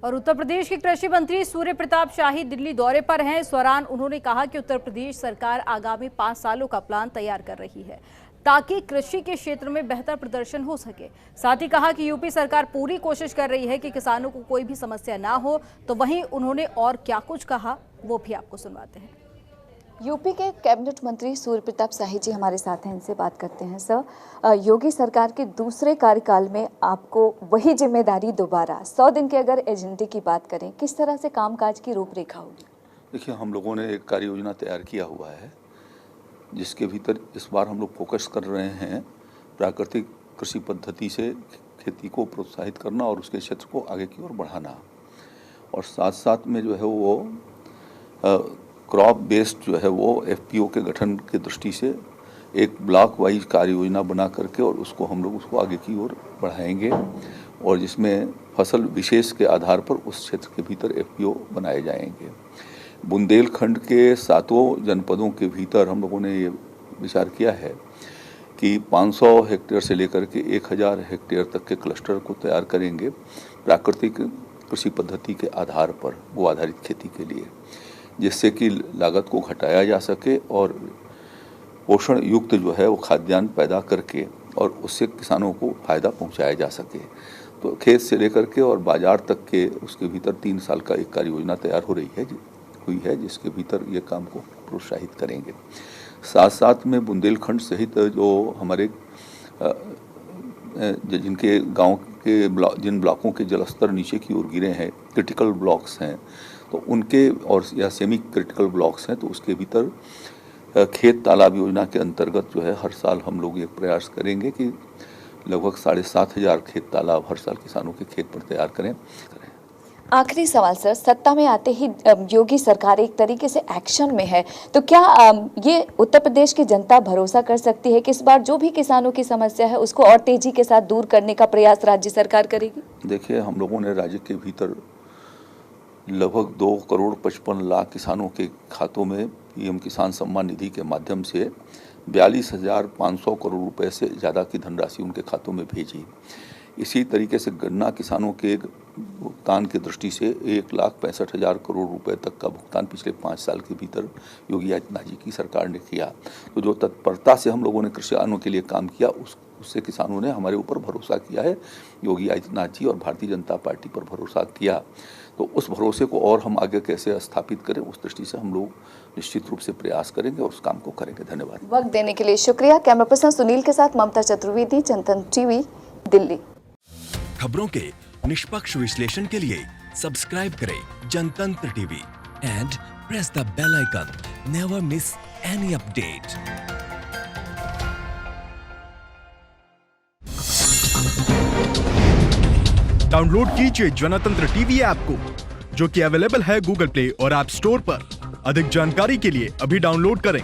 और उत्तर प्रदेश के कृषि मंत्री सूर्य प्रताप शाही दिल्ली दौरे पर हैं। इस दौरान उन्होंने कहा कि उत्तर प्रदेश सरकार आगामी 5 सालों का प्लान तैयार कर रही है ताकि कृषि के क्षेत्र में बेहतर प्रदर्शन हो सके। साथ ही कहा कि यूपी सरकार पूरी कोशिश कर रही है कि किसानों को कोई भी समस्या ना हो। तो वहीं उन्होंने और क्या कुछ कहा वो भी आपको सुनवाते हैं। यूपी के कैबिनेट मंत्री सूर्य प्रताप शाही जी हमारे साथ हैं, इनसे बात करते हैं। सर, योगी सरकार के दूसरे कार्यकाल में आपको वही जिम्मेदारी दोबारा 100 दिन के अगर एजेंडे की बात करें, किस तरह से कामकाज की रूपरेखा होगी? देखिए, हम लोगों ने एक कार्य योजना तैयार किया हुआ है जिसके भीतर इस बार हम लोग फोकस कर रहे हैं प्राकृतिक कृषि पद्धति से खेती को प्रोत्साहित करना और उसके क्षेत्र को आगे की ओर बढ़ाना, और साथ साथ में जो है वो क्रॉप बेस्ड जो है वो एफपीओ के गठन के दृष्टि से एक ब्लॉक वाइज कार्य योजना बना करके और उसको हम लोग उसको आगे की ओर बढ़ाएंगे, और जिसमें फसल विशेष के आधार पर उस क्षेत्र के भीतर एफपीओ बनाए जाएंगे। बुंदेलखंड के 7 जनपदों के भीतर हम लोगों ने ये विचार किया है कि 500 हेक्टेयर से लेकर के 1000 हेक्टेयर तक के क्लस्टर को तैयार करेंगे प्राकृतिक कृषि पद्धति के आधार पर, वो आधारित खेती के लिए, जिससे कि लागत को घटाया जा सके और पोषण युक्त जो है वो खाद्यान्न पैदा करके और उससे किसानों को फ़ायदा पहुंचाया जा सके। तो खेत से लेकर के और बाज़ार तक के उसके भीतर 3 साल का एक कार्य योजना तैयार हुई है जिसके भीतर ये काम को प्रोत्साहित करेंगे। साथ साथ में बुंदेलखंड सहित जो हमारे जिनके गांव के जिन ब्लॉकों के जलस्तर नीचे की ओर गिरे हैं, क्रिटिकल ब्लॉक्स हैं, तो उनके और या सेमी क्रिटिकल ब्लॉक्स हैं, तो उसके भीतर खेत तालाब योजना के अंतर्गत जो है हर साल हम लोग ये प्रयास करेंगे कि लगभग 7500 खेत तालाब हर साल किसानों के खेत पर तैयार करें। आखिरी सवाल सर, सत्ता में आते ही योगी सरकार एक तरीके से एक्शन में है, तो क्या ये उत्तर प्रदेश की जनता भरोसा कर सकती है कि इस बार जो भी किसानों की समस्या है उसको और तेजी के साथ दूर करने का प्रयास राज्य सरकार करेगी? देखिए, हम लोगों ने राज्य के भीतर लगभग 2,55,00,000 किसानों के खातों में पीएम किसान सम्मान निधि के माध्यम से 42,500 करोड़ रुपए से ज़्यादा की धनराशि उनके खातों में भेजी। इसी तरीके से गन्ना किसानों के भुगतान की दृष्टि से 1,65,000 करोड़ रुपए तक का भुगतान पिछले 5 साल के भीतर योगी आदित्यनाथ जी की सरकार ने किया। तो जो तत्परता से हम लोगों ने किसानों के लिए काम किया उससे किसानों ने हमारे ऊपर भरोसा किया है। योगी आदित्यनाथ जी और भारतीय जनता पार्टी पर भरोसा किया, तो उस भरोसे को और हम आगे कैसे स्थापित करें उस दृष्टि से हम लोग निश्चित रूप से प्रयास करेंगे और उस काम को करेंगे। धन्यवाद। वक्त देने के लिए शुक्रिया। कैमरा पर्सन सुनील के साथ ममता चतुर्वेदी, जनतंत्र टीवी, दिल्ली। खबरों के निष्पक्ष विश्लेषण के लिए सब्सक्राइब करें Jantantra TV and press the bell icon. Never miss any update. Download कीजिए जनतंत्र टीवी ऐप को, जो कि अवेलेबल है गूगल प्ले और ऐप स्टोर पर। अधिक जानकारी के लिए अभी डाउनलोड करें।